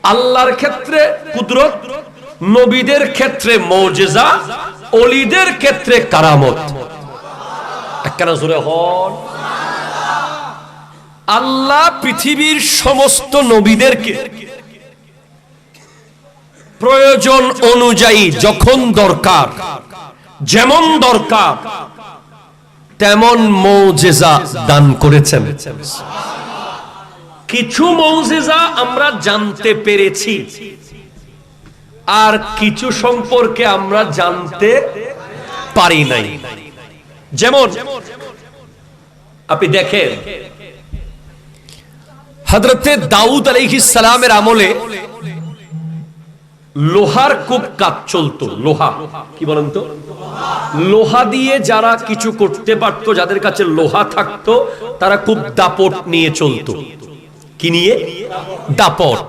আল্লাহর ক্ষেত্রে কুদরত, নবীদের ক্ষেত্রে মুজিজা, ওলিদের ক্ষেত্রে কারামত। একখানা জোরে হন। আল্লাহ পৃথিবীর সমস্ত নবীদেরকে প্রয়োজন অনুযায়ী যখন দরকার, যেমন দরকার তেমন মুজিজা দান করেছেন। কিছু মুজিজা আমরা জানতে পেরেছি, আর কিছু সম্পর্কে আমরা জানতে পারি নাই। যেমন আপনি দেখেন হযরতে দাউদ আলাইহিস সালামের আমলে লোহার খুব কাজ চলতো। লোহা কি বলেন তো? লোহা দিয়ে যারা কিছু করতে পারতো, যাদের কাছে লোহা থাকতো, তারা খুব দাপট নিয়ে চলতো। কি নিয়ে? দাপট।